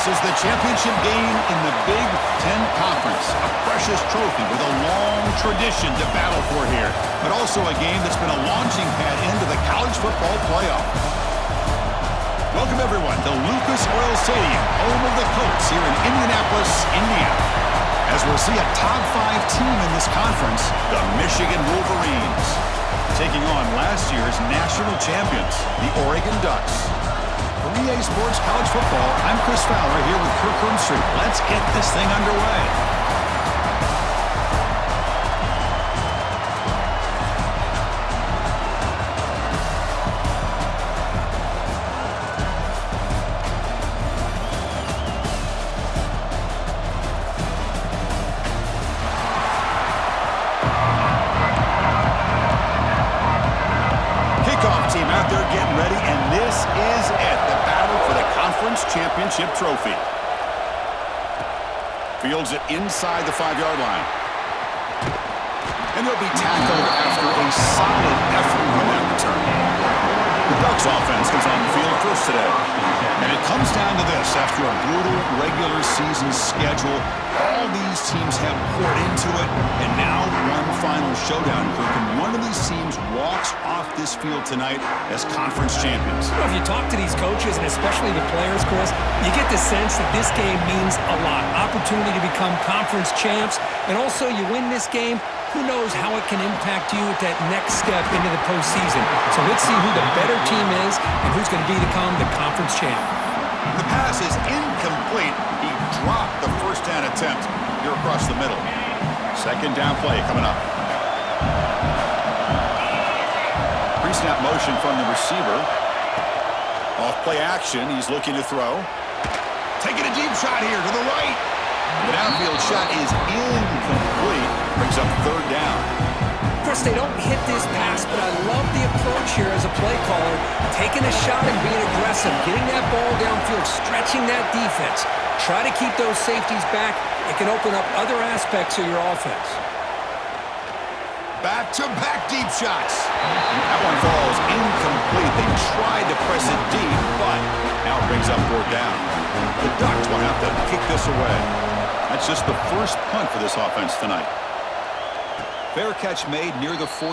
This is the championship game in the Big Ten Conference. A precious trophy with a long tradition to battle for here, but also a game that's been a launching pad into the college football playoff. Welcome, everyone, to Lucas Oil Stadium, home of the Colts here in Indianapolis, Indiana. As we'll see a top 5 team in this conference, the Michigan Wolverines, taking on last year's national champions, the Oregon Ducks. For EA Sports College Football, I'm Chris Fowler here with Kirk Herbstreit. Let's get this thing underway. Team out there getting ready, and this is it, the battle for the conference championship trophy. Fields it inside the 5-yard line. And he'll be tackled after a solid effort on that return. The Ducks offense comes on the field first today. And it comes down to this. After a brutal regular season schedule, all these teams have poured into it, and now one final showdown, Kirk, and one of these teams walks off this field tonight as conference champions. You know, if you talk to these coaches, and especially the players, Chris, you get the sense that this game means a lot. Opportunity to become conference champs, and also you win this game, who knows how it can impact you at that next step into the postseason. So let's see who the better team is and who's going to become the conference champ. The pass is incomplete. He dropped the first down attempt here across the middle. Second down play coming up. Pre-snap motion from the receiver. Off play action. He's looking to throw. Taking a deep shot here to the right. The downfield shot is incomplete. Brings up third down. Chris, they don't hit this pass, but I love the approach here as a play caller. Taking a shot and being aggressive, getting that ball downfield, stretching that defense. Try to keep those safeties back. It can open up other aspects of your offense. Back-to-back deep shots. That one falls incomplete. They tried to press it deep, but now it brings up fourth down. The Ducks will have to kick this away. That's just the first punt for this offense tonight. Fair catch made near the 45.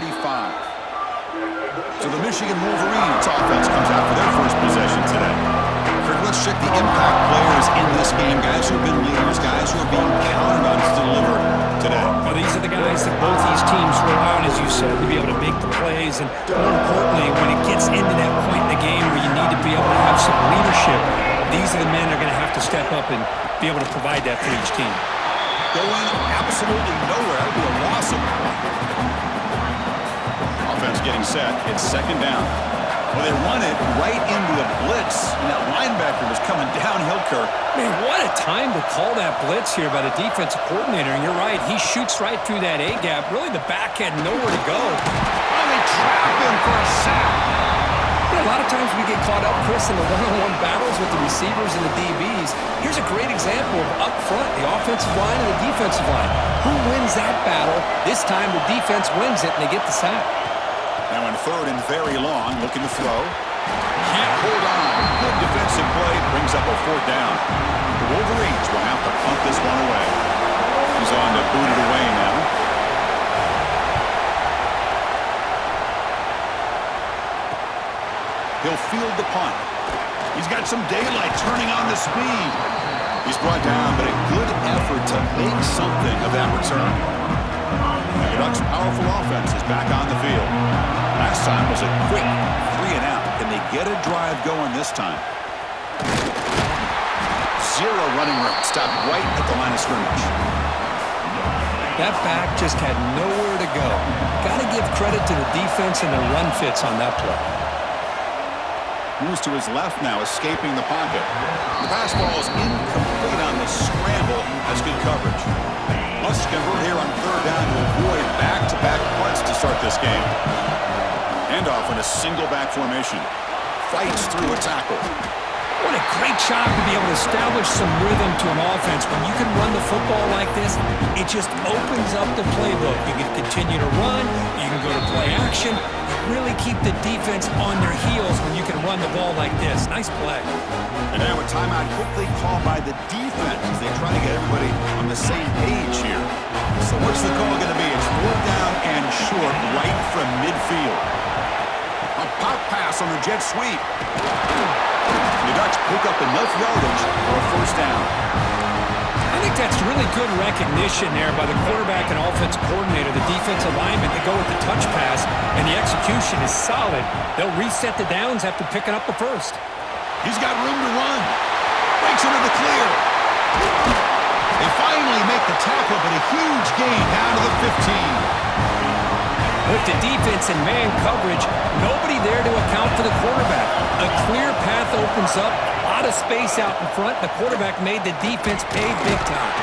So the Michigan Wolverines offense comes out for their first possession today. Kirk, let's check the impact players in this game. Guys who have been leaders, guys who are being counted on to deliver today. Well, these are the guys that both these teams rely on, as you said, to be able to make the plays. And more importantly, when it gets into that point in the game where you need to be able to have some leadership, these are the men that are going to have to step up and be able to provide that for each team. Going absolutely nowhere. That would be a loss of one. Offense getting set. It's second down. Well, they run it right into a blitz, and that linebacker was coming downhill, Kirk. Man, what a time to call that blitz here by the defensive coordinator. And you're right, he shoots right through that A-gap. Really, the back had nowhere to go. Oh, they trap him for a sack. A lot of times we get caught up, Chris, in the one-on-one battles with the receivers and the DBs. Here's a great example of up front, the offensive line and the defensive line. Who wins that battle? This time the defense wins it, and they get the sack. Now in third and very long, looking to throw. Can't hold on. Good defensive play, brings up a fourth down. The Wolverines will have to punt this one away. He's on to boot it away now. He'll field the punt. He's got some daylight turning on the speed. He's brought down, but a good effort to make something of that return. The Ducks' powerful offense is back on the field. Last time was a quick 3-and-out. Can they get a drive going this time? Zero running room. Stopped right at the line of scrimmage. That back just had nowhere to go. Got to give credit to the defense and the run fits on that play. Moves to his left now, escaping the pocket. The pass ball is incomplete on the scramble. That's good coverage. Must convert here on third down to avoid back-to-back punts to start this game. Handoff in a single back formation. Fights through a tackle. What a great job to be able to establish some rhythm to an offense. When you can run the football like this, it just opens up the playbook. You can continue to run. You can go to play action. You really keep the defense on their heels when you can run the ball like this. Nice play. And now a timeout quickly called by the defense as they try to get everybody on the same page here. So what's the call going to be? It's 4th down and short right from midfield. A pop pass on the jet sweep. The Ducks pick up enough yardage for a 1st down. I think that's really good recognition there by the quarterback and offense coordinator, the defensive lineman, to go with the touch pass, and the execution is solid. They'll reset the downs after picking up the 1st. He's got room to run. Breaks into the clear. They finally make the tackle, but a huge gain down to the 15. With the defense and man coverage, nobody there to account for the quarterback. A clear path opens up, a lot of space out in front. The quarterback made the defense pay big time.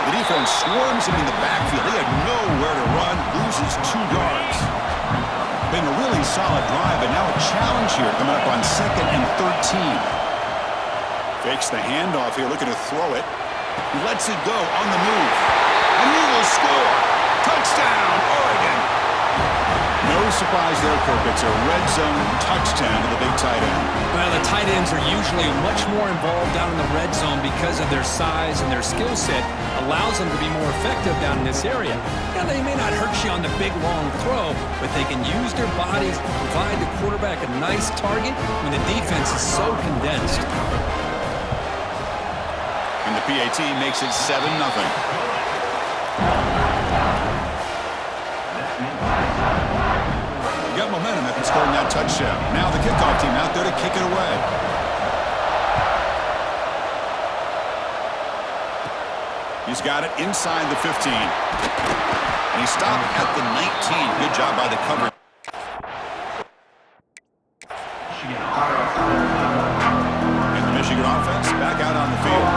The defense swarms him in the backfield. He had nowhere to run, loses 2 yards. Been a really solid drive, but now a challenge here coming up on 2nd and 13. Fakes the handoff here, looking to throw it. He lets it go on the move. And he will score. Touchdown, Oregon. No surprise there, Kirk. It's a red zone touchdown to the big tight end. Well, the tight ends are usually much more involved down in the red zone because of their size and their skill set allows them to be more effective down in this area. Now, they may not hurt you on the big, long throw, but they can use their bodies to provide the quarterback a nice target when the defense is so condensed. And the PAT makes it 7-0. Got momentum after scoring that touchdown. Now the kickoff team out there to kick it away. He's got it inside the 15. And he stopped at the 19. Good job by the cover. And the Michigan offense back out on the field.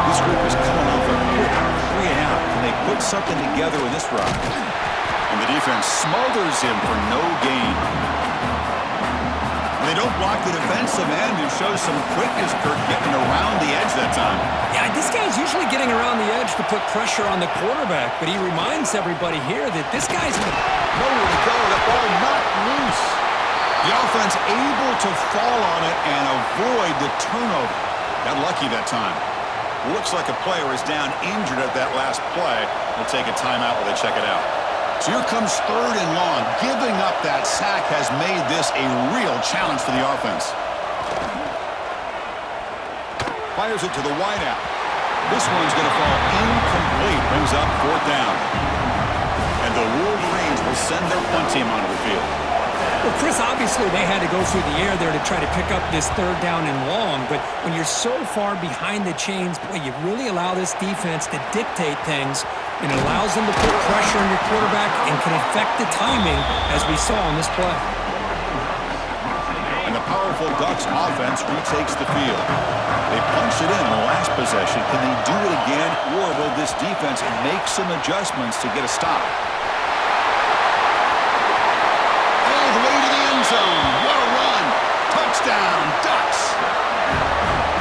This group is coming off a quick 3-and-out. Can they put something together in this run? And the defense smothers him for no gain. And they don't block the defensive end, who shows some quickness, Kirk, getting around the edge that time. Yeah, this guy's usually getting around the edge to put pressure on the quarterback, but he reminds everybody here that this guy's nowhere to go. The ball not loose. The offense able to fall on it and avoid the turnover. Got lucky that time. Looks like a player is down injured at that last play. We'll take a timeout while they check it out. So here comes 3rd and long. Giving up that sack has made this a real challenge for the offense. Fires it to the wideout. This one's going to fall incomplete. Brings up 4th down. And the Wolverines will send their punt team onto the field. Well, Chris, obviously they had to go through the air there to try to pick up this 3rd down and long, but when you're so far behind the chains, boy, you really allow this defense to dictate things, and it allows them to put pressure on your quarterback and can affect the timing, as we saw on this play. And the powerful Ducks offense retakes the field. They punched it in the last possession. Can they do it again, or will this defense make some adjustments to get a stop? What a run. Touchdown, Ducks.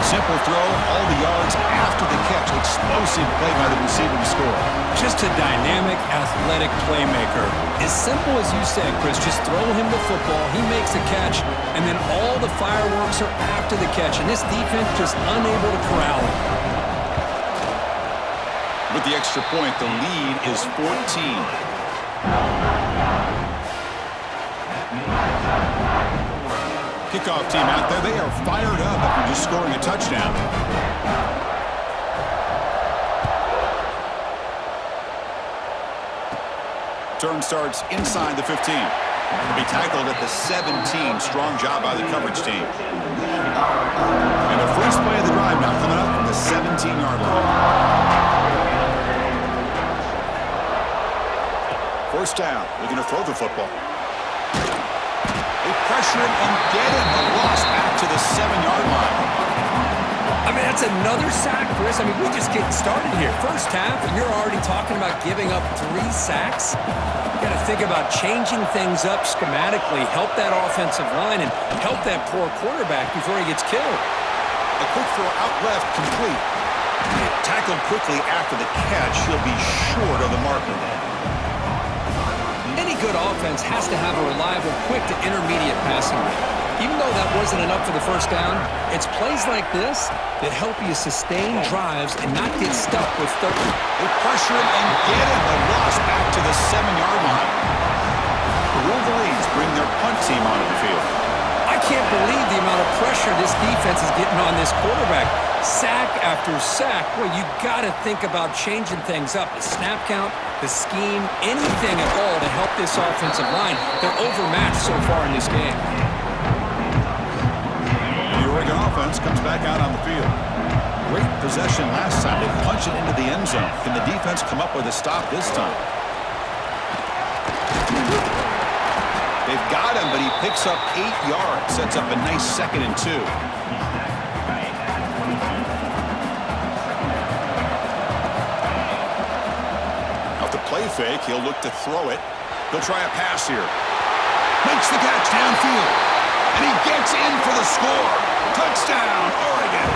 Simple throw, all the yards after the catch. Explosive play by the receiver to score. Just a dynamic, athletic playmaker. As simple as you said, Chris, just throw him the football, he makes a catch, and then all the fireworks are after the catch, and this defense just unable to corral him. With the extra point, the lead is 14. Kickoff team out there. They are fired up after just scoring a touchdown. Turn starts inside the 15. Will be tackled at the 17. Strong job by the coverage team. And the first play of the drive now coming up from the 17-yard line. 1st down. Looking to throw the football. They pressure it and get it. A loss back to the 7-yard line. I mean, that's another sack, Chris. I mean, we're just getting started here. First half, and you're already talking about giving up 3 sacks. You got to think about changing things up schematically, help that offensive line, and help that poor quarterback before he gets killed. A quick throw out left, complete. Tackled quickly after the catch. He'll be short of the marker. And he good offense has to have a reliable, quick to intermediate passing rate. Even though that wasn't enough for the first down, it's plays like this that help you sustain drives and not get stuck with third. They pressure him and get him. A loss back to the 7-yard line. The Wolverines bring their punt team onto the field. I can't believe the amount of pressure this defense is getting on this quarterback. Sack after sack. Well, you got to think about changing things up. The snap count, the scheme, anything at all to help this offensive line. They're overmatched so far in this game. The Oregon offense comes back out on the field. Great possession last time. They punch it into the end zone. Can the defense come up with a stop this time? They've got him, but he picks up 8 yards. Sets up a nice 2nd and 2. Off the play fake, he'll look to throw it. He'll try a pass here. Makes the catch downfield. And he gets in for the score. Touchdown, Oregon.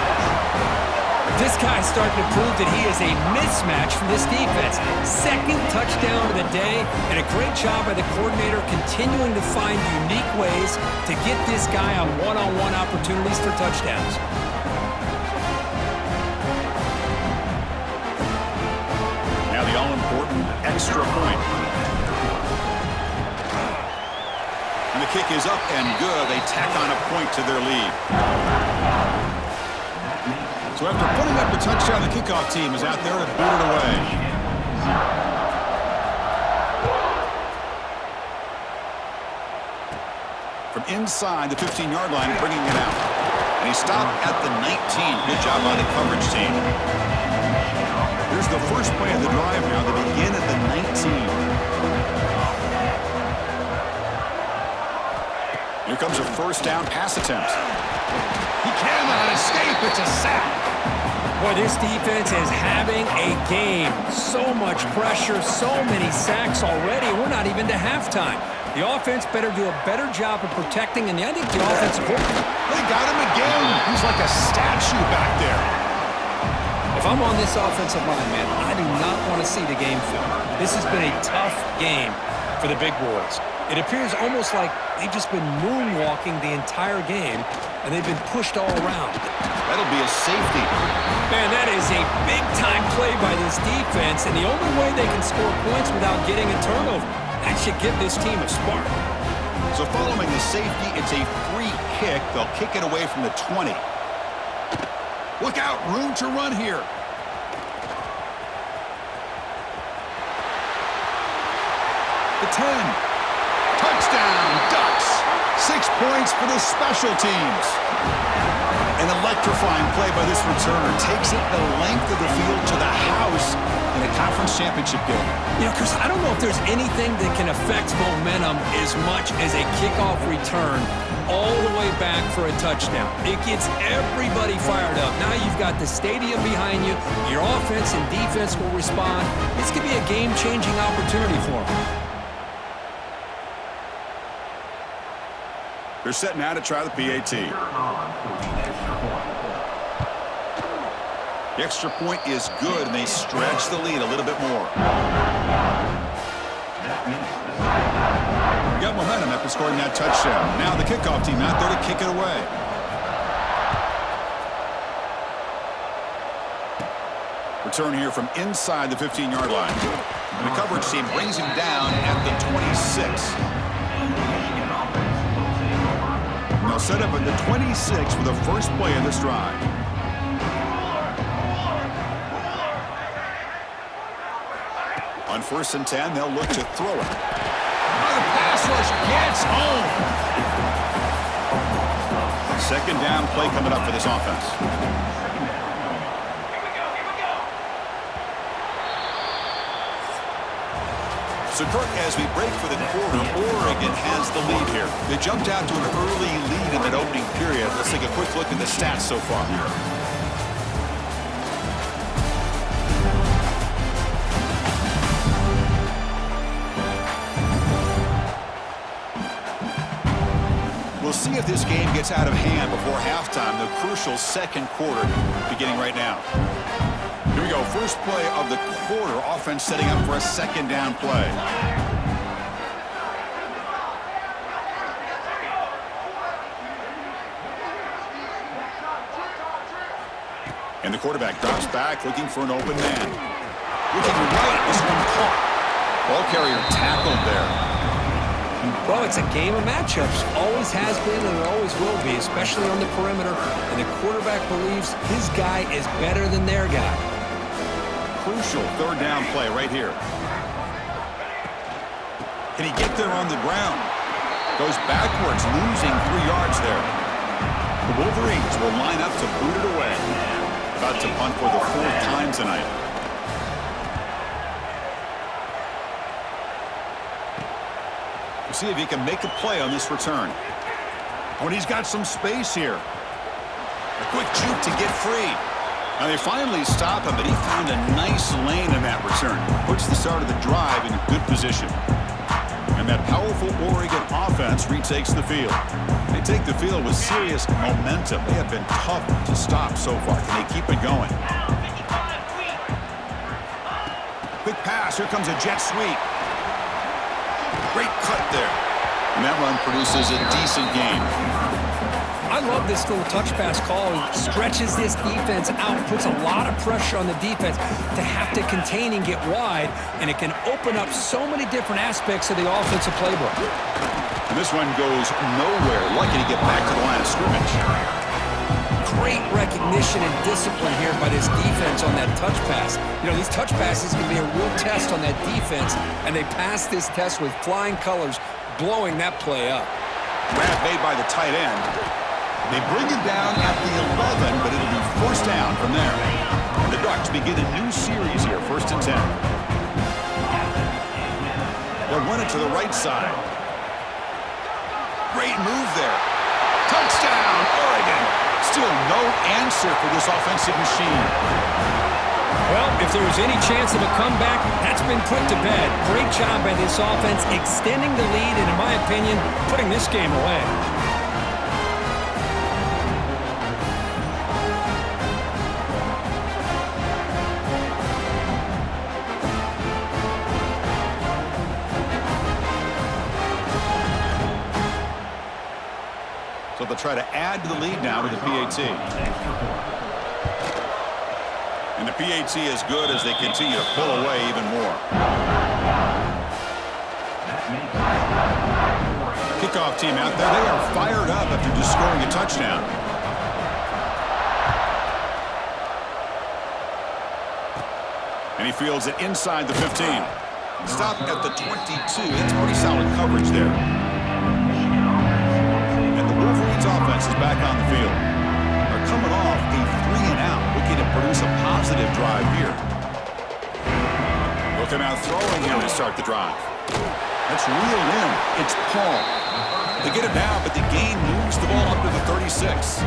This guy's starting to prove that he is a mismatch for this defense. 2nd touchdown of the day, and a great job by the coordinator continuing to find unique ways to get this guy on one-on-one opportunities for touchdowns. Now the all-important extra point. And the kick is up and good. They tack on a point to their lead. So after putting up the touchdown, the kickoff team is out there to boot it away. From inside the 15-yard line, bringing it out. And he stopped at the 19. Good job by the coverage team. Here's the first play of the drive now. They begin at the 19. Here comes a first down pass attempt. He cannot escape. It's a sack. Boy, this defense is having a game. So much pressure, so many sacks already. We're not even to halftime. The offense better do a better job of protecting, and I think the offensive coordinator. They got him again. He's like a statue back there. If I'm on this offensive line, man, I do not want to see the game film. This has been a tough game for the big boys. It appears almost like they've just been moonwalking the entire game, and they've been pushed all around. That'll be a safety. Man, that is a big-time play by this defense, and the only way they can score points without getting a turnover. That should give this team a spark. So following the safety, it's a free kick. They'll kick it away from the 20. Look out, room to run here. The 10. Touchdown, Ducks. 6 points for the special teams. An electrifying play by this returner. Takes it the length of the field to the house in a conference championship game. You know, Chris, I don't know if there's anything that can affect momentum as much as a kickoff return all the way back for a touchdown. It gets everybody fired up. Now you've got the stadium behind you. Your offense and defense will respond. This could be a game-changing opportunity for them. They're set now to try the PAT. The extra point is good, and they stretch the lead a little bit more. We got momentum after scoring that touchdown. Now the kickoff team out there to kick it away. Return here from inside the 15-yard line. And the coverage team brings him down at the 26. They'll set up at the 26 for the first play of this drive. On 1st and 10, they'll look to throw it. The pass rush gets home. 2nd down play coming up for this offense. So, Kirk, as we break for the quarter, Oregon has the lead here. They jumped out to an early lead in that opening period. Let's take a quick look at the stats so far. We'll see if this game gets out of hand before halftime, the crucial 2nd quarter beginning right now. Here we go, first play of the quarter. Offense setting up for a 2nd down play. And the quarterback drops back, looking for an open man. Looking right, this one caught. Ball carrier tackled there. Well, it's a game of matchups. Always has been and it always will be, especially on the perimeter. And the quarterback believes his guy is better than their guy. Crucial third down play right here. Can he get there on the ground? Goes backwards, losing 3 yards there. The Wolverines will line up to boot it away. About to punt for the 4th time tonight. We'll see if he can make a play on this return. Oh, and he's got some space here. A quick juke to get free. Now they finally stop him, but he found a nice lane in that return. Puts the start of the drive in good position. And that powerful Oregon offense retakes the field. They take the field with serious momentum. They have been tough to stop so far. Can they keep it going? Quick pass. Here comes a jet sweep. Great cut there. And that run produces a decent gain. I love this little touch pass call. He stretches this defense out, puts a lot of pressure on the defense to have to contain and get wide, and it can open up so many different aspects of the offensive playbook. And this one goes nowhere. Lucky to get back to the line of scrimmage. Great recognition and discipline here by this defense on that touch pass. You know, these touch passes can be a real test on that defense, and they pass this test with flying colors, blowing that play up. Grab made by the tight end. They bring him down at the 11, but it'll be first down from there. And the Ducks begin a new series here, 1st and 10. They'll run it to the right side. Great move there. Touchdown, Oregon. Still no answer for this offensive machine. Well, if there was any chance of a comeback, that's been put to bed. Great job by this offense extending the lead and, in my opinion, putting this game away. So they'll try to add to the lead now to the PAT. And the PAT is good as they continue to pull away even more. Kickoff team out there. They are fired up after just scoring a touchdown. And he fields it inside the 15. Stop at the 22. That's pretty solid coverage there. Wolverines offense is back on the field. They're coming off a 3-and-out, looking to produce a positive drive here. Looking out throwing here to start the drive. That's reeled in. It's Paul. They get it now, but the gain moves the ball up to the 36.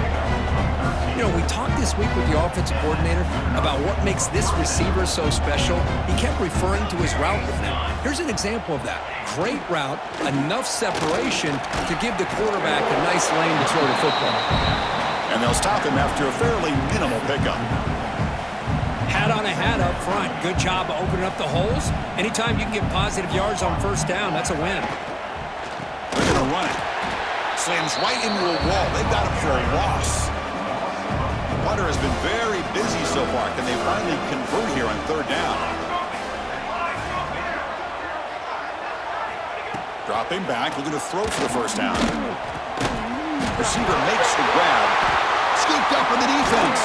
You know, we talked this week with the offensive coordinator about what makes this receiver so special. He kept referring to his route running. Here's an example of that. Great route, enough separation to give the quarterback a nice lane to throw the football. And they'll stop him after a fairly minimal pickup. Hat on a hat up front. Good job of opening up the holes. Anytime you can get positive yards on first down, that's a win. They're going to run it. Slams right into a wall. They've got him for a loss. Punter has been very busy so far. Can they finally convert here on 3rd down? Dropping back, looking to throw for the first down. Receiver makes the grab. Scooped up in the defense.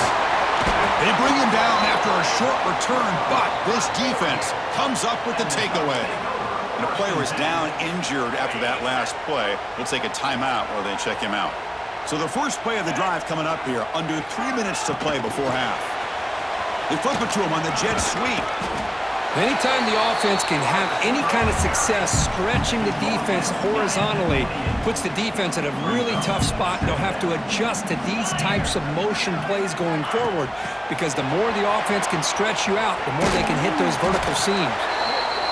They bring him down after a short return, but this defense comes up with the takeaway. And a player is down injured after that last play. We'll take a timeout while they check him out. So the first play of the drive coming up here, under 3 minutes to play before half. They flip it to him on the jet sweep. Anytime the offense can have any kind of success stretching the defense horizontally, puts the defense in a really tough spot. They'll have to adjust to these types of motion plays going forward, because the more the offense can stretch you out, the more they can hit those vertical seams.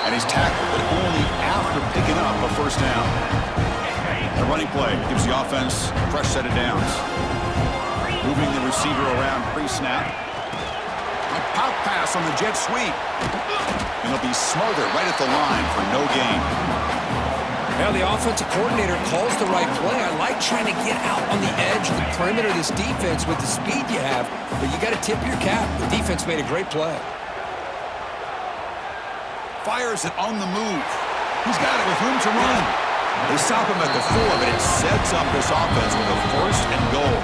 And he's tackled, but only after picking up a first down. The running play gives the offense a fresh set of downs. Moving the receiver around pre-snap. A pop pass on the jet sweep. And he'll be smothered right at the line for no gain. Now the offensive coordinator calls the right play. I like trying to get out on the edge of the perimeter of this defense with the speed you have, but you got to tip your cap. The defense made a great play. Fires it on the move. He's got it with room to run. They stop him at the 4, but it sets up this offense with a 1st and goal.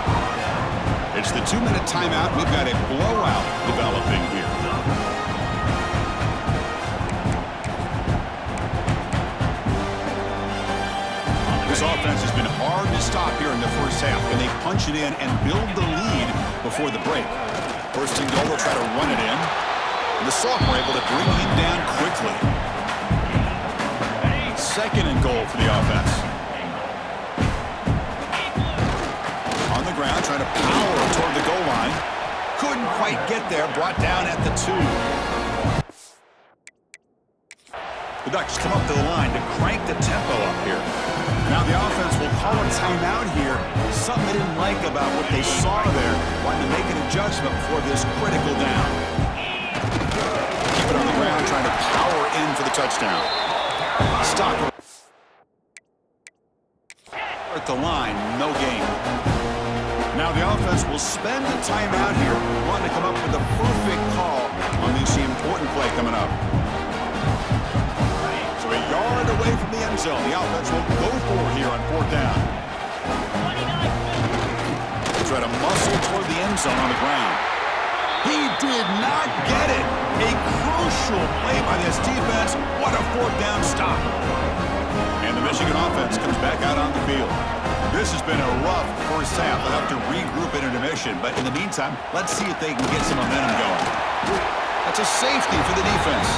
It's the 2-minute timeout. We've got a blowout developing here. This offense has been hard to stop here in the first half. Can they punch it in and build the lead before the break? 1st and goal, they'll try to run it in. And the sophomore able to bring him down quickly. 2nd and goal for the offense. On the ground, trying to power toward the goal line. Couldn't quite get there, brought down at the 2. The Ducks come up to the line to crank the tempo up here. Now the offense will call a timeout here. Something they didn't like about what they saw there. Wanting to make an adjustment for this critical down. Keep it on the ground, trying to power in for the touchdown. Stop at the line, no gain. Now the offense will spend the timeout here, wanting to come up with a perfect call on this important play coming up. So a yard away from the end zone. The offense will go for it here on 4th down. Try to muscle toward the end zone on the ground. He did not get it. A crucial play by this defense. What a 4th down stop. And the Michigan offense comes back out on the field. This has been a rough first half. They'll have to regroup in intermission. But in the meantime, let's see if they can get some momentum going. That's a safety for the defense.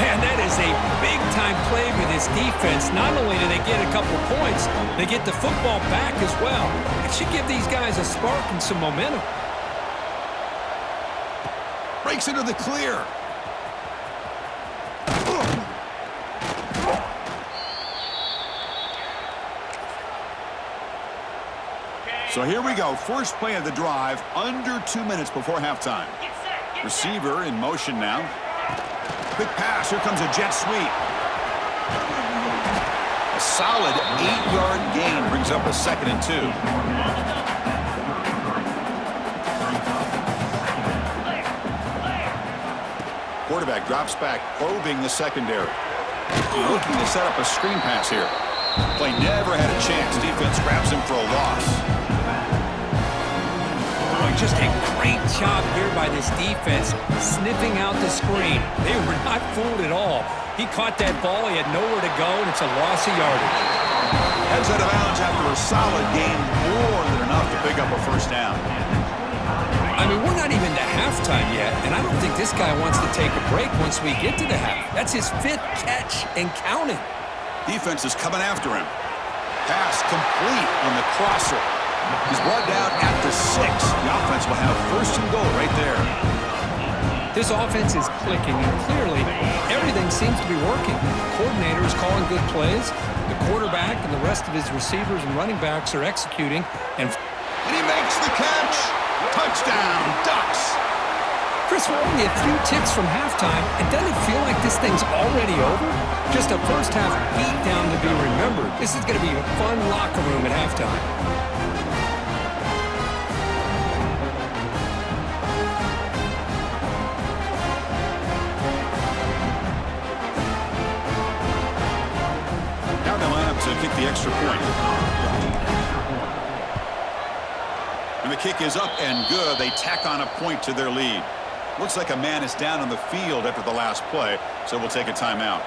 Man, that is a big-time play for this defense. Not only do they get a couple points, they get the football back as well. It should give these guys a spark and some momentum. Breaks into the clear. So here we go. First play of the drive, under 2 minutes before halftime. Receiver in motion now. Quick pass. Here comes a jet sweep. A solid 8-yard gain brings up a 2nd and 2. Quarterback drops back, probing the secondary. Looking to set up a screen pass here. Play never had a chance. Defense grabs him for a loss. Just a great job here by this defense, sniffing out the screen. They were not fooled at all. He caught that ball. He had nowhere to go, and it's a loss of yardage. Heads out of bounds after a solid gain, more than enough to pick up a 1st down. I mean, we're not even to halftime yet, and I don't think this guy wants to take a break once we get to the half. That's his 5th catch and counting. Defense is coming after him. Pass complete on the crosser. He's brought down at the 6. The offense will have 1st and goal right there. This offense is clicking, and clearly everything seems to be working. The coordinator is calling good plays. The quarterback and the rest of his receivers and running backs are executing. And he makes the catch. Touchdown, Ducks. Chris, we're only a few ticks from halftime, and doesn't it feel like this thing's already over? Just a first half beatdown to be remembered. This is going to be a fun locker room at halftime. To kick the extra point. And the kick is up and good. They tack on a point to their lead. Looks like a man is down on the field after the last play, so we'll take a timeout.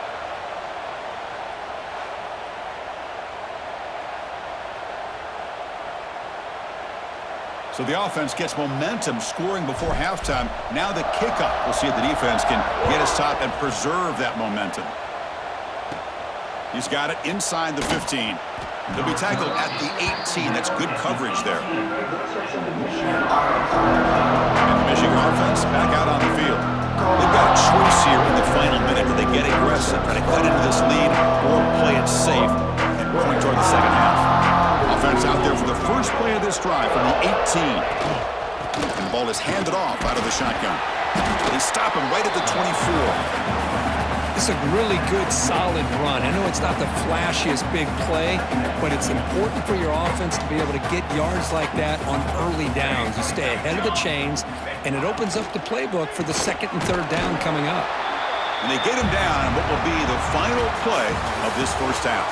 So the offense gets momentum, scoring before halftime. Now the kickoff. We'll see if the defense can get a stop and preserve that momentum. He's got it inside the 15. He'll be tackled at the 18. That's good coverage there. And the Michigan offense back out on the field. They've got a choice here in the final minute. Do they get aggressive, try to cut into this lead, or play it safe and point toward the second half? Offense out there for the first play of this drive from the 18. And the ball is handed off out of the shotgun. They stop him right at the 24. It's a really good, solid run. I know it's not the flashiest big play, but it's important for your offense to be able to get yards like that on early downs. You stay ahead of the chains, and it opens up the playbook for the second and third down coming up. And they get him down on what will be the final play of this first half.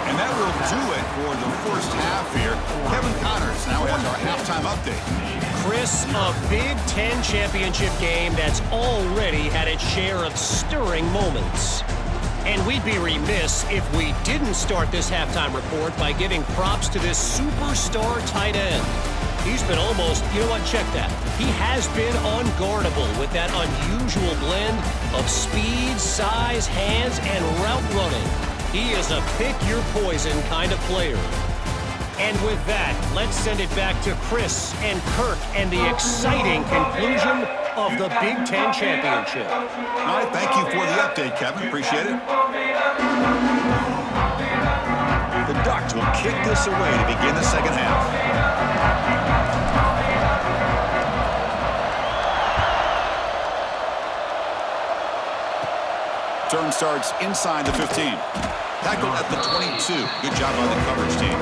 And that will do it for the first half here. Kevin Connors now has our halftime update. Chris, a Big Ten championship game that's already had its share of stirring moments. And we'd be remiss if we didn't start this halftime report by giving props to this superstar tight end. He's been almost, you know what, check that. He has been unguardable with that unusual blend of speed, size, hands, and route running. He is a pick-your-poison kind of player. And with that, let's send it back to Chris and Kirk and the exciting conclusion of the Big Ten Championship. All right, thank you for the update, Kevin. Appreciate it. The Ducks will kick this away to begin the second half. Turn starts inside the 15. Tackled at the 22. Good job by the coverage team.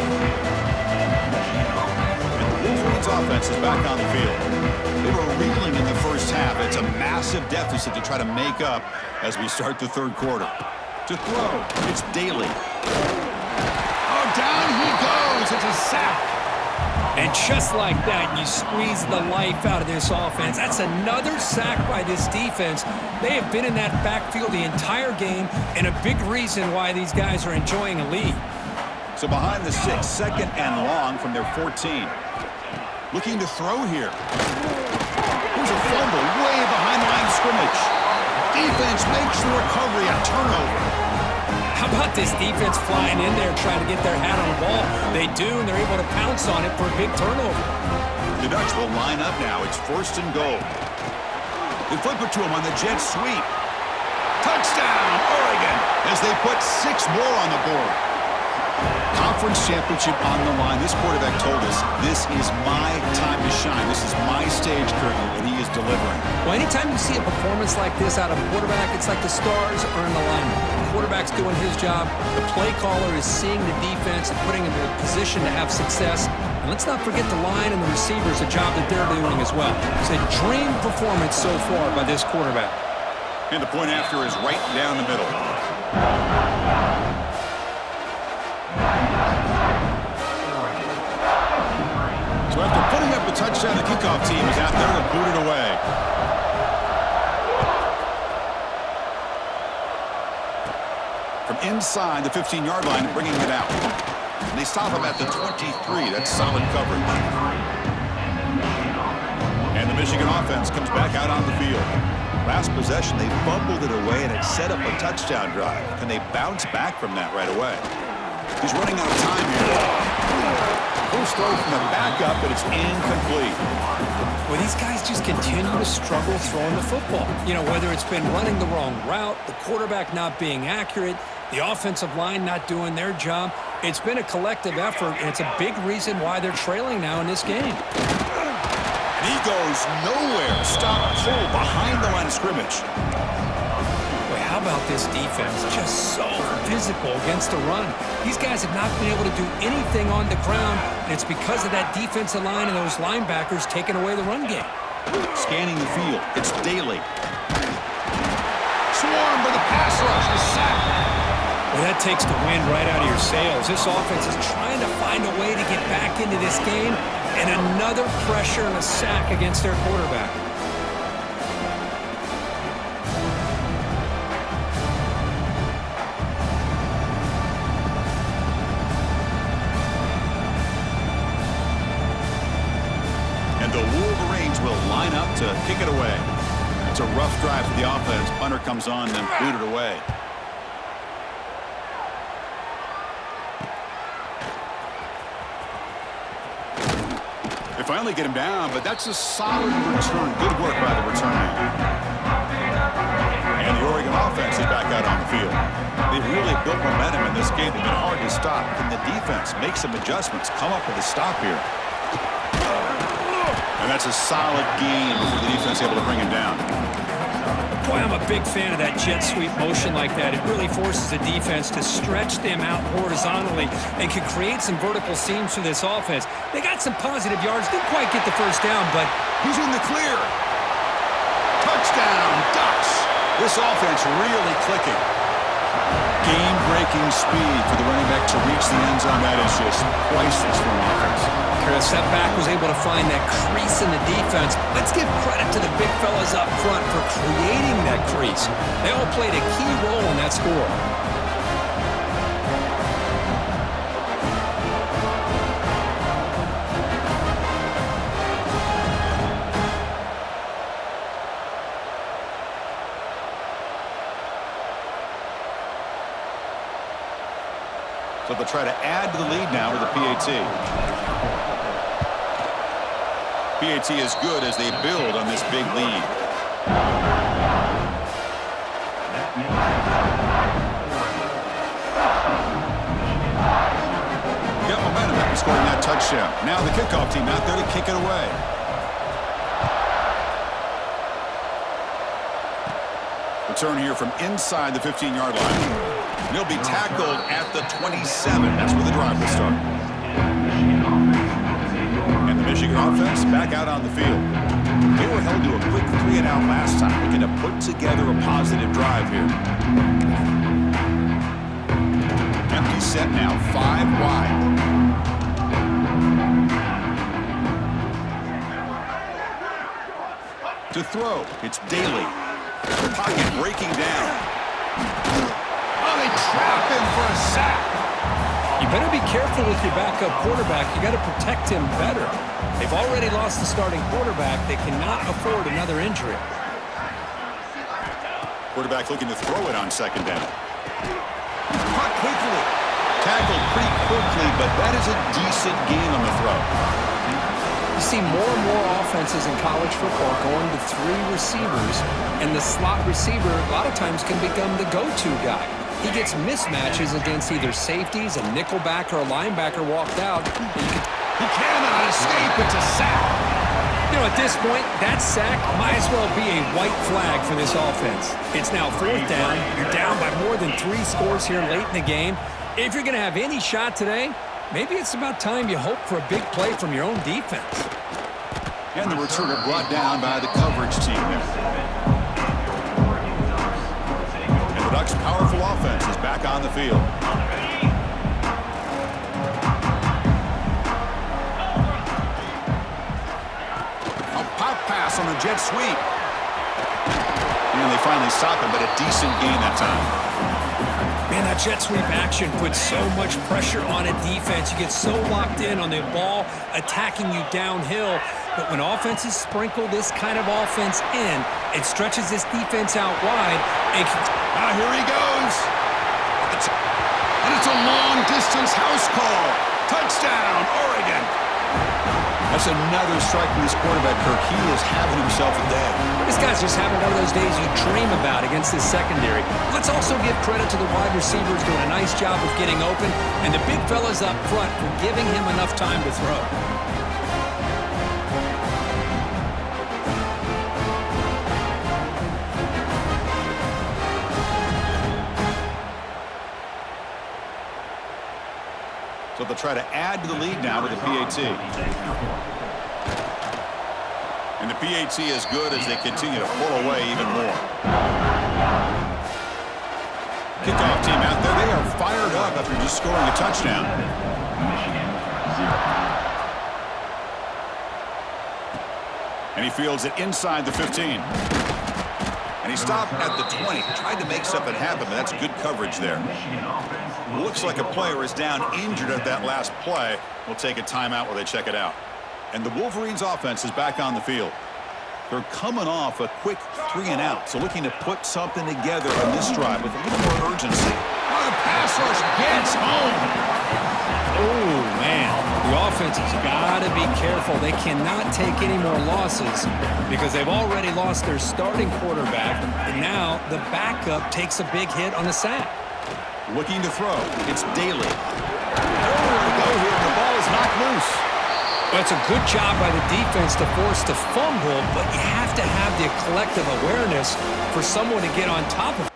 And the Wolverines offense is back on the field. They were reeling in the first half. It's a massive deficit to try to make up as we start the third quarter. To throw, it's Daly. Oh, down he goes. It's a sack. And just like that, you squeeze the life out of this offense. That's another sack by this defense. They have been in that backfield the entire game, and a big reason why these guys are enjoying a lead. So behind the 6, second and long from their 14. Looking to throw here. Here's a fumble way behind the line of scrimmage. Defense makes the recovery, a turnover. How about this defense flying in there trying to get their hat on the ball? They do, and they're able to pounce on it for a big turnover. The Ducks will line up now. It's first and goal. They flip it to him on the jet sweep. Touchdown, Oregon, as they put 6 more on the board. Conference championship on the line. This quarterback told us, this is my time to shine. This is my stage curtain, and he is delivering. Well, anytime you see a performance like this out of a quarterback, it's like the stars are in alignment. The quarterback's doing his job. The play caller is seeing the defense and putting him in a position to have success. And let's not forget the line and the receivers, a job that they're doing as well. It's a dream performance so far by this quarterback. And the point after is right down the middle. So after putting up a touchdown, the kickoff team is out there to boot it away. From inside the 15-yard line, bringing it out. And they stop him at the 23. That's solid coverage. And the Michigan offense comes back out on the field. Last possession, they fumbled it away, and it set up a touchdown drive. Can they bounce back from that right away? He's running out of time here. First throw from the backup, but it's incomplete. Well, these guys just continue to struggle throwing the football. You know, whether it's been running the wrong route, the quarterback not being accurate, the offensive line not doing their job. It's been a collective effort, and it's a big reason why they're trailing now in this game. And he goes nowhere. Stop pull behind the line of scrimmage. Boy, how about this defense? Just so physical against the run. These guys have not been able to do anything on the ground, and it's because of that defensive line and those linebackers taking away the run game. Scanning the field, it's Daly. Swarmed by the pass rush, the sack. Well, that takes the wind right out of your sails. This offense is trying to find a way to get back into this game, and another pressure and a sack against their quarterback. And the Wolverines will line up to kick it away. It's a rough drive for the offense. Punter comes on and booted away. They finally get him down, but that's a solid return. Good work by the return man. And the Oregon offense is back out on the field. They've really built momentum in this game. They've been hard to stop. Can the defense make some adjustments, come up with a stop here? And that's a solid gain before the defense able to bring him down. Boy, I'm a big fan of that jet sweep motion like that. It really forces the defense to stretch them out horizontally and can create some vertical seams for this offense. They got some positive yards. Didn't quite get the first down, but he's in the clear. Touchdown, Ducks. This offense really clicking. Game-breaking speed for the running back to reach the end zone. That is just priceless for an offense. Chris, that back was able to find that crease in the defense. Let's give credit to the big fellas up front for creating that crease. They all played a key role in that score. So they'll try to add to the lead now with the PAT. PAT is good as they build on this big lead. Got momentum after scoring that touchdown. Now the kickoff team out there to kick it away. Return here from inside the 15-yard line. He'll be tackled at the 27. That's where the drive will start. And the Michigan offense back out on the field. They were held to a quick 3-and-out last time, looking to put together a positive drive here. Empty set now, 5 wide. To throw, it's Daly. The pocket breaking down. They trap him for a sack. You better be careful with your backup quarterback. You got to protect him better. They've already lost the starting quarterback. They cannot afford another injury. Quarterback looking to throw it on second down. Caught quickly. Tackled pretty quickly, but that is a decent gain on the throw. You see more and more offenses in college football going to 3 receivers, and the slot receiver a lot of times can become the go-to guy. He gets mismatches against either safeties, a nickelback, or a linebacker walked out. He cannot escape. It's a sack. You know, at this point, that sack might as well be a white flag for this offense. It's now 4th down. You're down by more than 3 scores here late in the game. If you're going to have any shot today, maybe it's about time you hope for a big play from your own defense. And the returner brought down by the coverage team there. The Ducks' powerful offense is back on the field. A pop pass on the jet sweep. And they finally stop him, but a decent gain that time. Man, that jet sweep action puts so much pressure on a defense. You get so locked in on the ball attacking you downhill. But when offenses sprinkle this kind of offense in, it stretches this defense out wide. And here he goes. And it's a long-distance house call. Touchdown, Oregon. That's another strike from this quarterback, Kirk. He is having himself a day. This guy's just having one of those days you dream about against this secondary. Let's also give credit to the wide receivers doing a nice job of getting open, and the big fellas up front for giving him enough time to throw. So they'll try to add to the lead now with the PAT. And the PAT is good as they continue to pull away even more. Kickoff team out there. They are fired up after just scoring a touchdown. And he fields it inside the 15. And he stopped at the 20. Tried to make something happen, but that's good coverage there. Looks like a player is down injured at that last play. We'll take a timeout while they check it out. And the Wolverines offense is back on the field. They're coming off a quick 3-and-out, so looking to put something together on this drive with a little more urgency. Oh, the pass rush gets home. Oh, man. The offense has got to be careful. They cannot take any more losses because they've already lost their starting quarterback, and now the backup takes a big hit on the sack. Looking to throw. It's Daly. Nowhere to go here. The ball is knocked loose. Well, it's a good job by the defense to force the fumble, but you have to have the collective awareness for someone to get on top of it.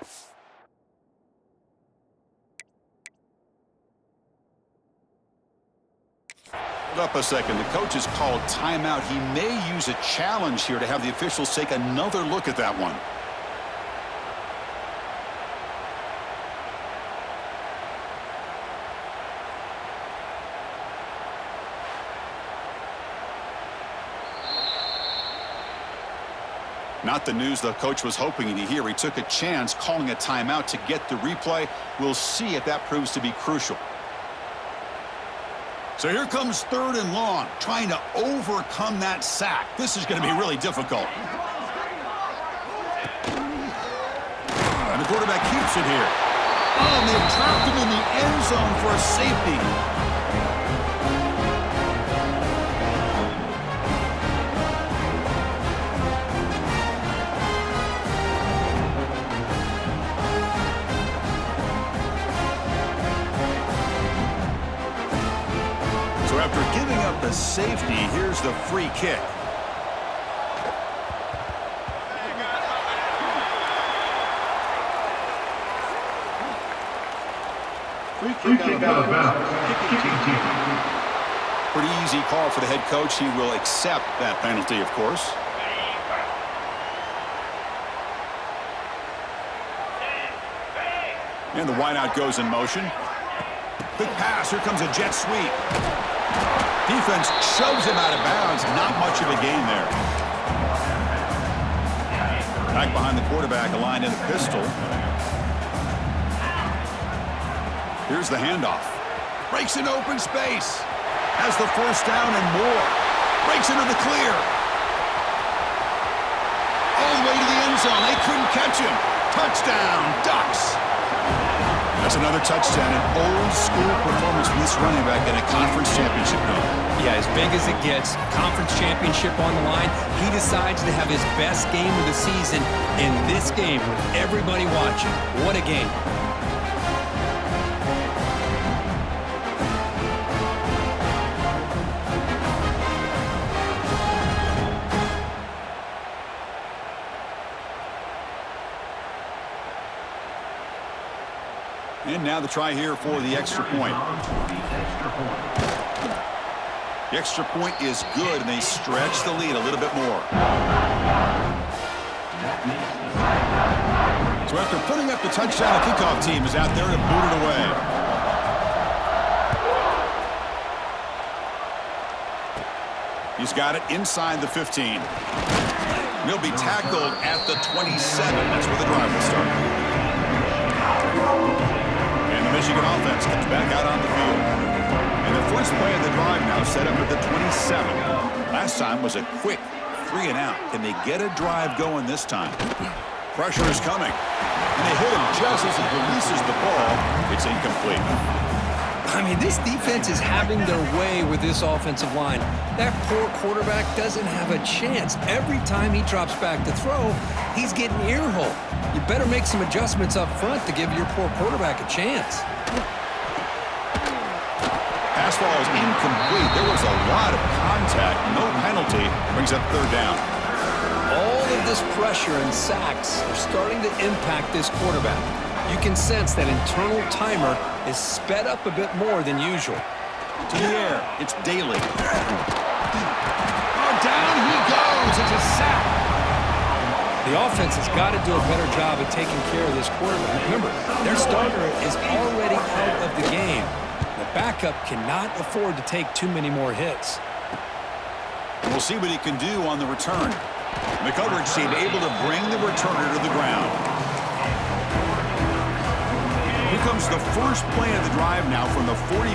Hold up a second. The coach has called timeout. He may use a challenge here to have the officials take another look at that one. Not the news the coach was hoping to hear. He took a chance calling a timeout to get the replay. We'll see if that proves to be crucial. So here comes 3rd and long, trying to overcome that sack. This is going to be really difficult. And the quarterback keeps it here. Oh, and they've trapped him in the end zone for a safety. So after giving up the safety, here's the free kick. Free kick out of bounds. Kicking team. Pretty easy call for the head coach. He will accept that penalty, of course. And the wideout goes in motion. Quick pass. Here comes a jet sweep. Defense shoves him out of bounds. Not much of a gain there. Back behind the quarterback, aligned in the pistol. Here's the handoff. Breaks in open space. Has the first down and more. Breaks into the clear. All the way to the end zone. They couldn't catch him. Touchdown, Ducks. That's another touchdown. An old-school performance from this running back in a conference championship game. Yeah, as big as it gets, conference championship on the line. He decides to have his best game of the season in this game with everybody watching. What a game. And now the try here for the extra point. The extra point is good, and they stretch the lead a little bit more. So after putting up the touchdown, the kickoff team is out there to boot it away. He's got it inside the 15. He'll be tackled at the 27. That's where the drive will start. Michigan offense comes back out on the field. And the first play of the drive now set up at the 27. Last time was a quick 3-and-out. Can they get a drive going this time? Pressure is coming. And they hit him just as he releases the ball. It's incomplete. I mean, this defense is having their way with this offensive line. That poor quarterback doesn't have a chance. Every time he drops back to throw, he's getting ear-holed. You better make some adjustments up front to give your poor quarterback a chance. Pass ball is incomplete. There was a lot of contact. No penalty. Brings up 3rd down. All of this pressure and sacks are starting to impact this quarterback. You can sense that internal timer is sped up a bit more than usual. To the air. It's Daly. Oh, down he goes. It's a sack. The offense has got to do a better job of taking care of this quarterback. Remember, their starter is already out of the game. The backup cannot afford to take too many more hits. We'll see what he can do on the return. The coverage team able to bring the returner to the ground. Here comes the first play of the drive now from the 44.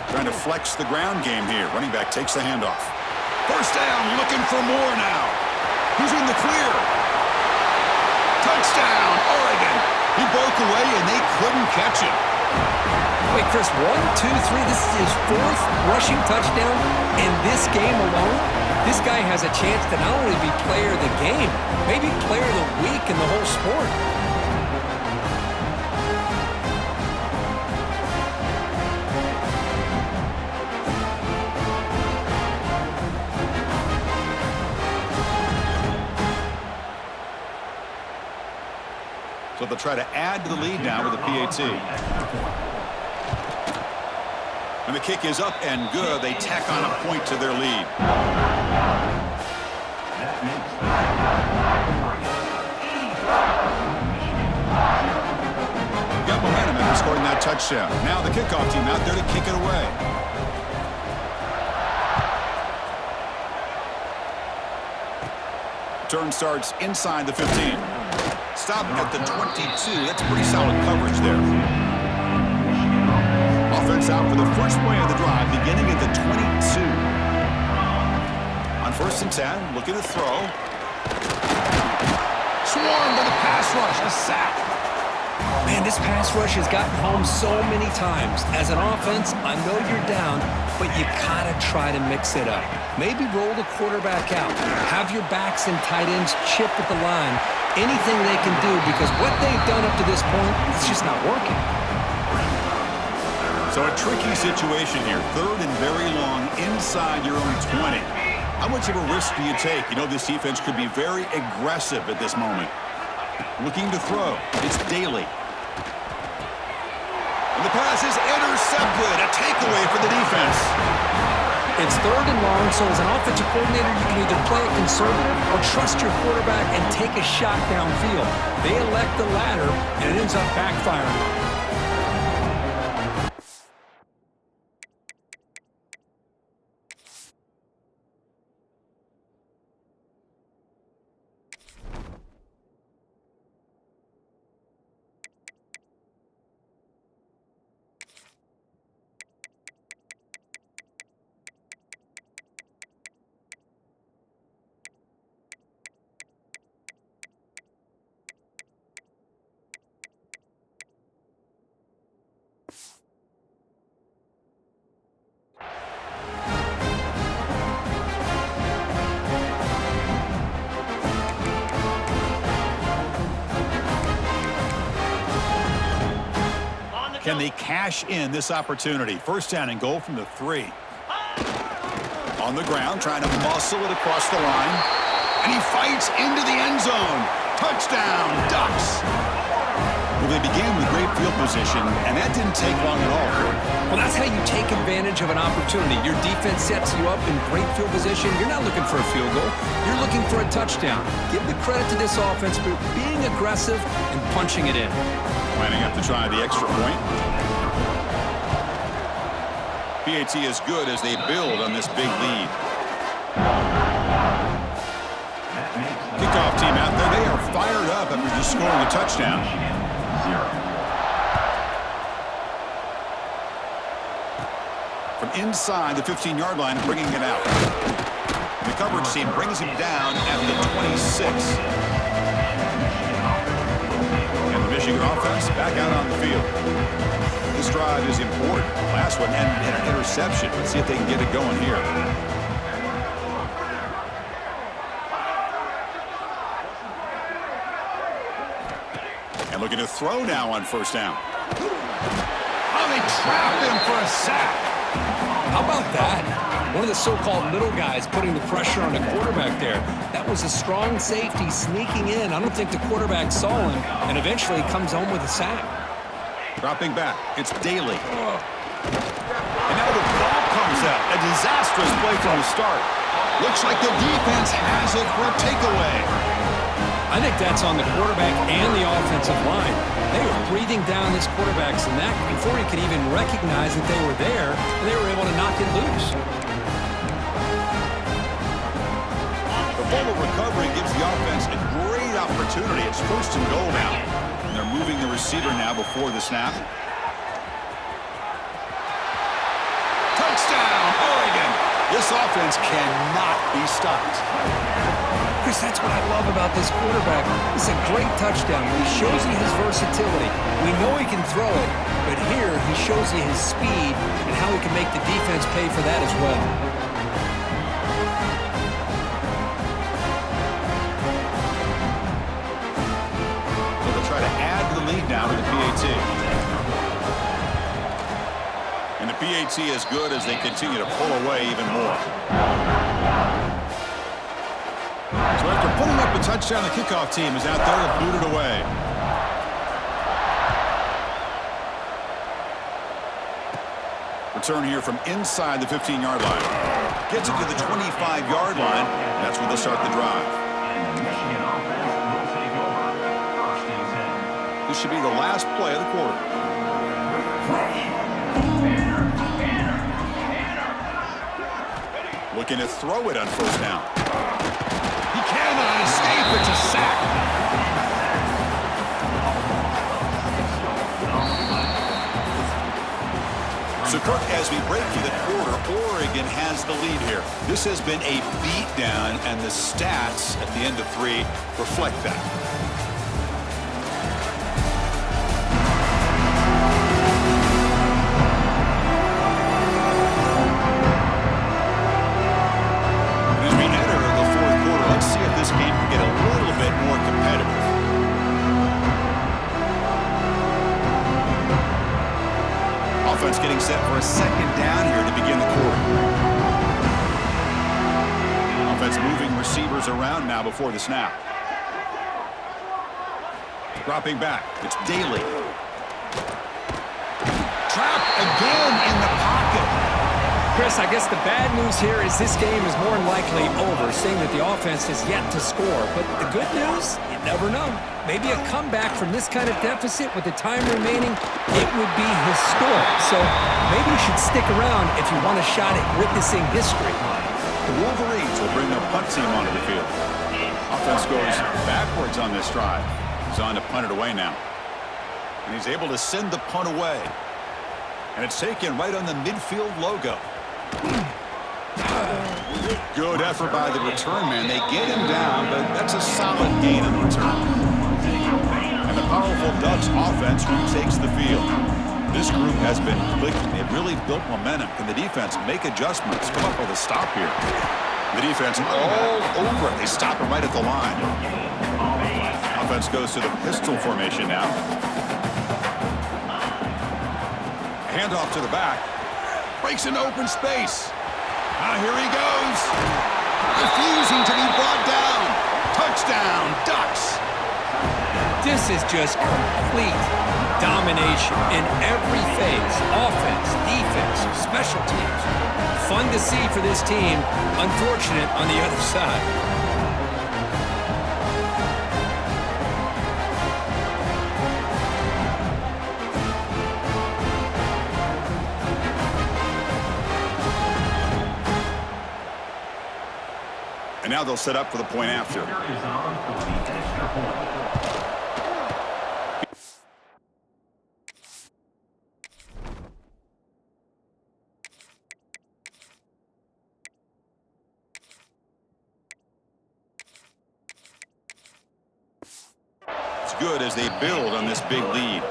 Trying to flex the ground game here. Running back takes the handoff. First down, looking for more now. He's in the clear. Touchdown, Oregon. He broke away, and they couldn't catch him. Wait, Chris, 1, 2, 3. This is his 4th rushing touchdown in this game alone. This guy has a chance to not only be player of the game, maybe player of the week in the whole sport. So they'll try to add to the lead now with the PAT. And the kick is up and good. They tack on a point to their lead. Got momentum after scoring that touchdown. Now the kickoff team out there to kick it away. Turn starts inside the 15. Stopped at the 22. That's pretty solid coverage there. Offense out for the first play of the drive, beginning at the 22. On 1st and 10, looking to throw. Swarmed by the pass rush, a sack. Man, this pass rush has gotten home so many times. As an offense, I know you're down, but you gotta try to mix it up. Maybe roll the quarterback out. Have your backs and tight ends chip at the line. Anything they can do, because what they've done up to this point, it's just not working. So a tricky situation here. 3rd and very long inside your own 20. How much of a risk do you take? You know, this defense could be very aggressive at this moment. Looking to throw. It's Daly. And the pass is intercepted. A takeaway for the defense. It's 3rd and long, so as an offensive coordinator, you can either play it conservative or trust your quarterback and take a shot downfield. They elect the latter, and it ends up backfiring. Can they cash in this opportunity? 1st down and goal from the 3. On the ground, trying to muscle it across the line. And he fights into the end zone. Touchdown, Ducks. Well, they began with great field position, and that didn't take long at all. Well, that's how you take advantage of an opportunity. Your defense sets you up in great field position. You're not looking for a field goal. You're looking for a touchdown. Give the credit to this offense for being aggressive and punching it in. Lining up to try the extra point. PAT is good as they build on this big lead. Kickoff team out there. They are fired up after just scoring a touchdown. From inside the 15-yard line, bringing it out. The coverage team brings him down at the 26. And the Michigan offense back out on the field. This drive is important. Last one ended in an interception. Let's see if they can get it going here. And looking to throw now on 1st down. Oh, they trap him for a sack. How about that? One of the so-called little guys putting the pressure on the quarterback there. That was a strong safety sneaking in. I don't think the quarterback saw him, and eventually comes home with a sack. Dropping back, it's Daly. And now the ball comes out. A disastrous play from the start. Looks like the defense has it for a takeaway. I think that's on the quarterback and the offensive line. They were breathing down this quarterback's neck before he could even recognize that they were there, and they were able to knock it loose. The fumble recovery gives the offense a great opportunity. It's 1st and goal now. And they're moving the receiver now before the snap. Touchdown, Oregon! This offense cannot be stopped. Chris, that's what I love about this quarterback. It's a great touchdown. He shows you his versatility. We know he can throw it, but here he shows you his speed and how he can make the defense pay for that as well. So they'll try to add to the lead now with the PAT. And the PAT is good as they continue to pull away even more. So after putting up a touchdown, the kickoff team is out there to boot it away. Return here from inside the 15-yard line. Gets it to the 25-yard line, and that's where they'll start the drive. This should be the last play of the quarter. Looking to throw it on first down. He cannot escape. It's a sack. So, Kirk, as we break through the quarter, Oregon has the lead here. This has been a beatdown, and the stats at the end of 3 reflect that. And as we enter the 4th quarter, let's see if this game can get a little bit more competitive. Offense getting set for a second down here to begin the quarter. Offense moving receivers around now before the snap. Dropping back. It's Daly. Trapped again in the pocket. Chris, I guess the bad news here is this game is more than likely over, seeing that the offense has yet to score. But the good news, you never know. Maybe a comeback from this kind of deficit with the time remaining, it would be historic. So maybe you should stick around if you want a shot at witnessing history. The Wolverines will bring their punt team onto the field. Offense goes backwards on this drive. He's on to punt it away now. And he's able to send the punt away. And it's taken right on the midfield logo. Good effort by the return man. They get him down, but that's a solid gain in return. And the powerful Ducks offense retakes the field. This group has been clicking. They've really built momentum. Can the defense make adjustments? Come up with a stop here. The defense all over it. They stop him right at the line. Offense goes to the pistol formation now. Handoff to the back. Breaks into open space. Here he goes. Refusing to be brought down. Touchdown, Ducks. This is just complete domination in every phase. Offense, defense, special teams. Fun to see for this team. Unfortunate on the other side. And now they'll set up for the point after. It's good as they build on this big lead.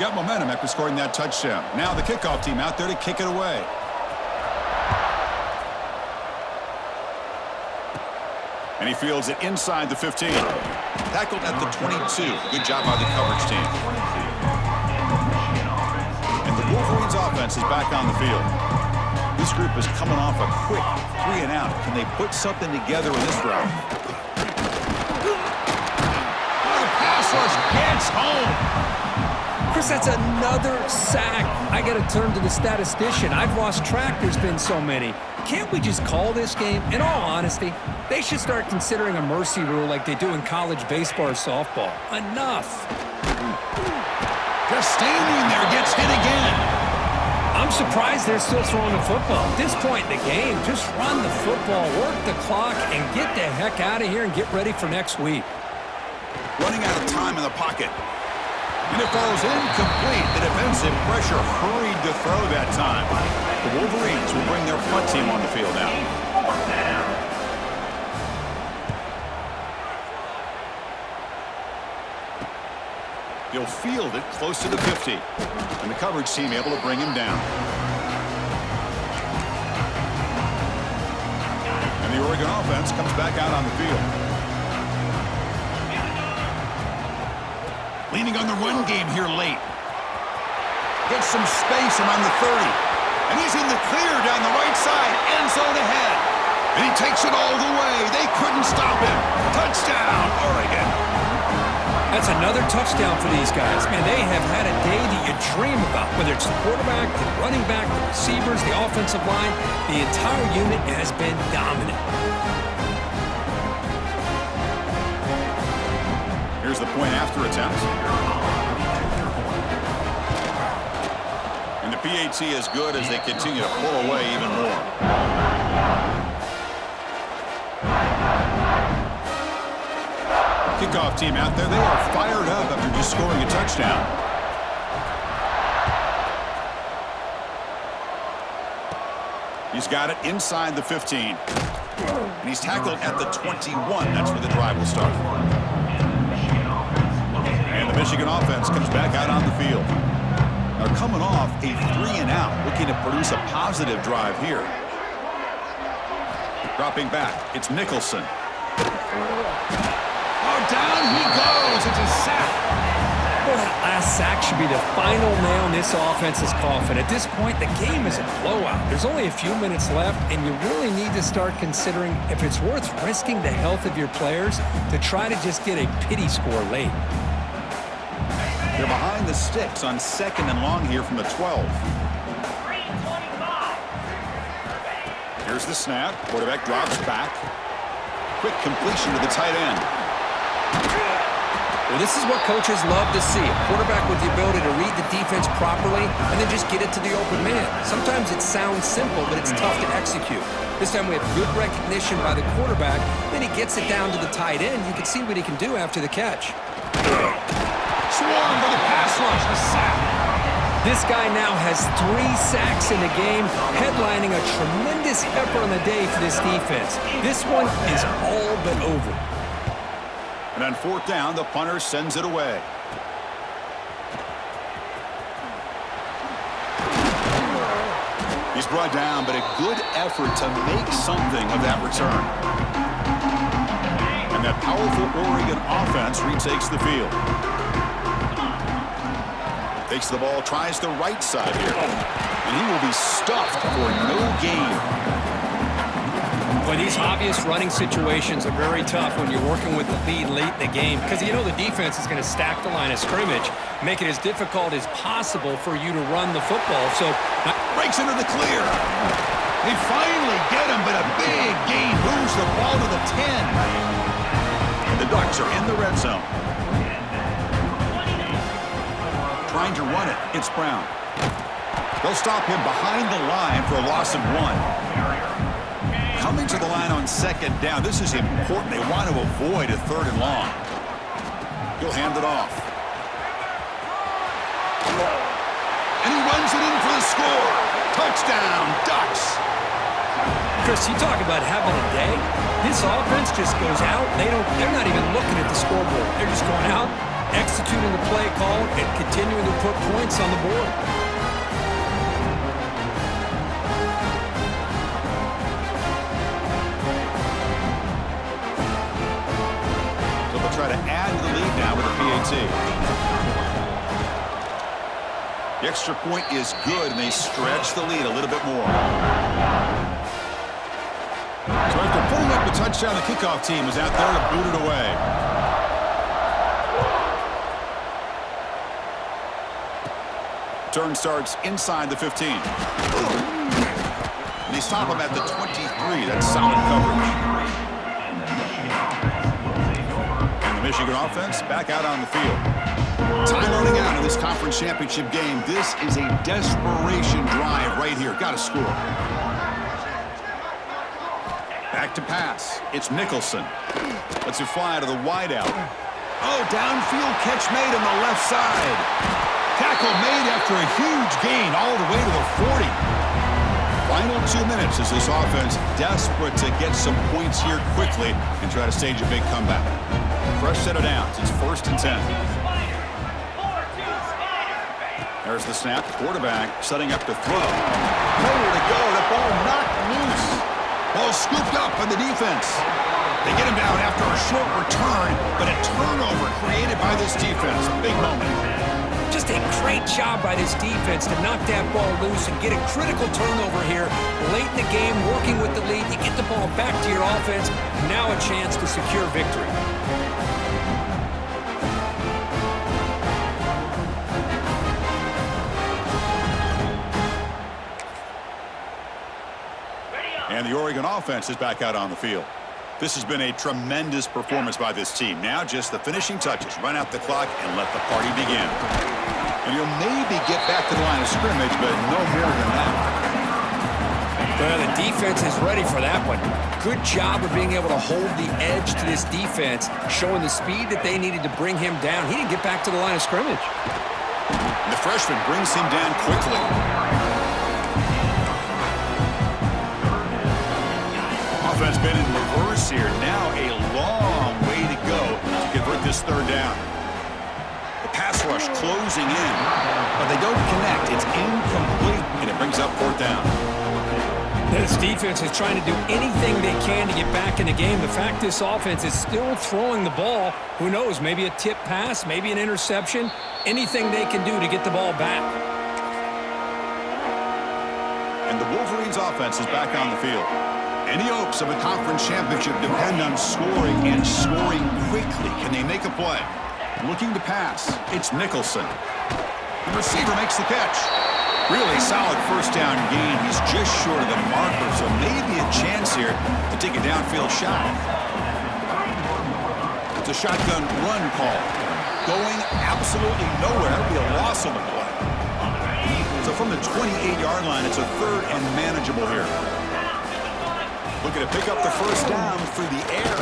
Got momentum after scoring that touchdown. Now the kickoff team out there to kick it away. And he fields it inside the 15. Tackled at the 22. Good job by the coverage team. And the Wolverines offense is back on the field. This group is coming off a quick 3 and out. Can they put something together in this drive? The pass rush gets home. Chris, that's another sack. I got to turn to the statistician. I've lost track. There's been so many. Can't we just call this game? In all honesty, they should start considering a mercy rule like they do in college baseball or softball. Enough. Just standing there, gets hit again. I'm surprised they're still throwing the football. At this point in the game, just run the football, work the clock, and get the heck out of here and get ready for next week. Running out of time in the pocket. And it falls incomplete. The defensive pressure hurried to throw that time. The Wolverines will bring their punt team on the field now. He'll field it close to the 50. And the coverage team able to bring him down. And the Oregon offense comes back out on the field. Leaning on the run game here late. Gets some space around the 30. And he's in the clear down the right side. End zone ahead. And he takes it all the way. They couldn't stop him. Touchdown, Oregon. That's another touchdown for these guys. Man, they have had a day that you dream about, whether it's the quarterback, the running back, the receivers, the offensive line. The entire unit has been dominant. Here's the point after attempt. And the PAT is good as they continue to pull away even more. Kickoff team out there. They are fired up after just scoring a touchdown. He's got it inside the 15. And he's tackled at the 21. That's where the drive will start. And the Michigan offense comes back out on the field. They're coming off a 3-and-out, looking to produce a positive drive here. Dropping back, it's Nicholson. Down he goes. It's a sack. Well, that last sack should be the final nail in this offense's coffin. At this point, the game is a blowout. There's only a few minutes left, and you really need to start considering if it's worth risking the health of your players to try to just get a pity score late. They're behind the sticks on 2nd and long here from the 12. Here's the snap. Quarterback drops back. Quick completion to the tight end. Well, this is what coaches love to see. A quarterback with the ability to read the defense properly and then just get it to the open man. Sometimes it sounds simple, but it's tough to execute. This time we have good recognition by the quarterback. Then he gets it down to the tight end. You can see what he can do after the catch. Swarm for the pass rush. The sack. This guy now has 3 sacks in the game, headlining a tremendous effort on the day for this defense. This one is all but over. And on 4th down, the punter sends it away. He's brought down, but a good effort to make something of that return. And that powerful Oregon offense retakes the field. Takes the ball, tries the right side here. And he will be stuffed for no gain. Well, these obvious running situations are very tough when you're working with the lead late in the game because you know the defense is going to stack the line of scrimmage, make it as difficult as possible for you to run the football. So breaks into the clear. They finally get him, but a big gain moves the ball to the 10. And the Ducks are in the red zone. Trying to run it, it's Brown. They'll stop him behind the line for a loss of 1. Coming to the line on 2nd down. This is important. They want to avoid a 3rd and long. He'll hand it off. And he runs it in for the score. Touchdown, Ducks. Chris, you talk about having a day. This offense just goes out. They're not even looking at the scoreboard. They're just going out, executing the play call, and continuing to put points on the board. Try to add to the lead now with a PAT. The extra point is good, and they stretch the lead a little bit more. So after pulling up the touchdown, the kickoff team is out there to boot it away. Turn starts inside the 15. And they stop him at the 23. That's solid coverage. Michigan offense back out on the field. Time running out in this conference championship game. This is a desperation drive right here. Got to score. Back to pass. It's Nicholson. Lets it fly to the wideout. Oh, downfield catch made on the left side. Tackle made after a huge gain all the way to the 40. Final 2 minutes as this offense desperate to get some points here quickly and try to stage a big comeback. Fresh set of downs. It's 1st and 10. There's the snap. Quarterback setting up to throw. Nowhere to go. The ball knocked loose. Ball scooped up by the defense. They get him down after a short return, but a turnover created by this defense. Big moment. Just a great job by this defense to knock that ball loose and get a critical turnover here late in the game, working with the lead. You get the ball back to your offense, and now a chance to secure victory. the Oregon offense is back out on the field. This has been a tremendous performance by this team. Now just the finishing touches. Run out the clock and let the party begin. And you'll maybe get back to the line of scrimmage, but no more than that. Well, the defense is ready for that one. Good job of being able to hold the edge to this defense, showing the speed that they needed to bring him down. He didn't get back to the line of scrimmage. And the freshman brings him down quickly. Offense been in reverse here. Now a long way to go to convert this third down. The pass rush closing in, but they don't connect. It's incomplete, and it brings up fourth down. This defense is trying to do anything they can to get back in the game. The fact this offense is still throwing the ball, who knows, maybe a tip pass, maybe an interception, anything they can do to get the ball back. And the Wolverines offense is back on the field. Any hopes of a conference championship depend on scoring and scoring quickly. Can they make a play? Looking to pass. It's Nicholson. The receiver makes the catch. Really solid first down gain. He's just short of the marker, so maybe a chance here to take a downfield shot. It's a shotgun run call. Going absolutely nowhere. That would be a loss on the play. So from the 28-yard line, it's a third and manageable here. Looking to pick up the first down through the air.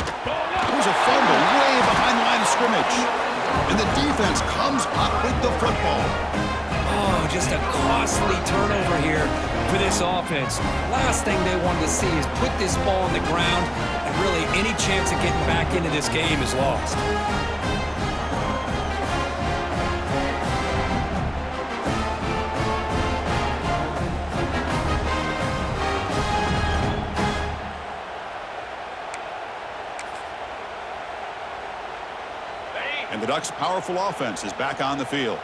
There's a fumble way behind the line of scrimmage. And the defense comes up with the football. Oh, just a costly turnover here for this offense. Last thing they wanted to see is put this ball on the ground, and really any chance of getting back into this game is lost. And the Ducks' powerful offense is back on the field.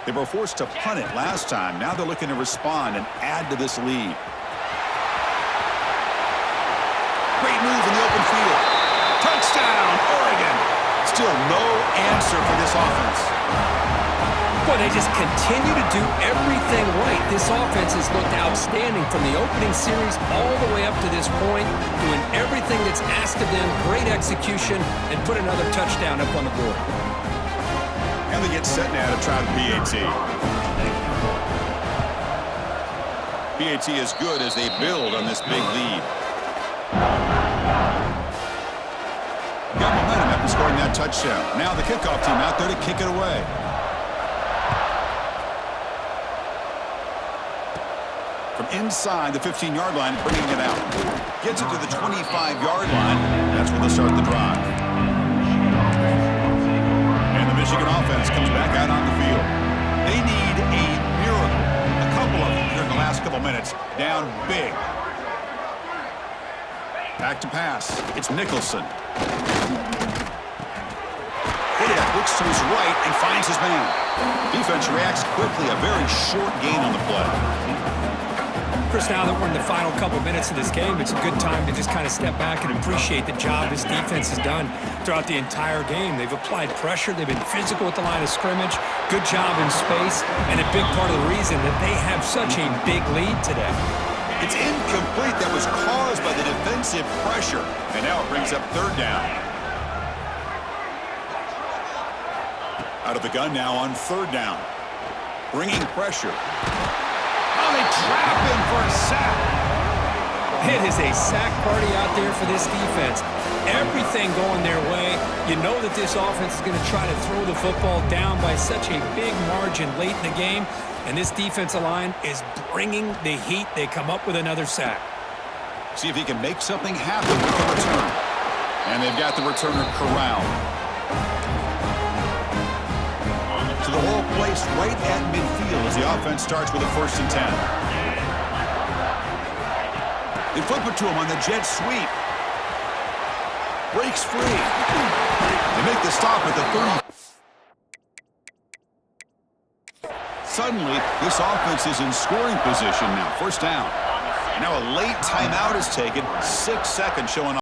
They were forced to punt it last time. Now they're looking to respond and add to this lead. Great move in the open field. Touchdown, Oregon. Still no answer for this offense. Boy, they just continue to do everything right. This offense has looked outstanding from the opening series all the way up to this point, doing everything that's asked of them, great execution, and put another touchdown up on the board. And they get set now to try the PAT. PAT is good as they build on this big lead. Got momentum after scoring that touchdown. Now the kickoff team out there to kick it away. From inside the 15-yard line, bringing it out. Gets it to the 25-yard line. That's where they'll start the drive. And the Michigan offense comes back out on the field. They need a miracle. A couple of them here in the last couple minutes. Down big. Back to pass. It's Nicholson. Quarterback looks to his right and finds his man. Defense reacts quickly. A very short gain on the play. Chris, now that we're in the final couple minutes of this game, it's a good time to just kind of step back and appreciate the job this defense has done throughout the entire game. They've applied pressure. They've been physical at the line of scrimmage. Good job in space, and a big part of the reason that they have such a big lead today. It's incomplete. That was caused by the defensive pressure, and now it brings up third down. Out of the gun now on third down. Bringing pressure. They trap him for a sack. It is a sack party out there for this defense. Everything going their way. You know that this offense is going to try to throw the football down by such a big margin late in the game, and this defensive line is bringing the heat. They come up with another sack. See if he can make something happen with the return. And they've got the returner corralled. So the ball placed right at midfield as the offense starts with a 1st and 10. They flip it to him on the jet sweep. Breaks free. They make the stop at the 30. Suddenly, this offense is in scoring position now. 1st down. Now a late timeout is taken. 6 seconds showing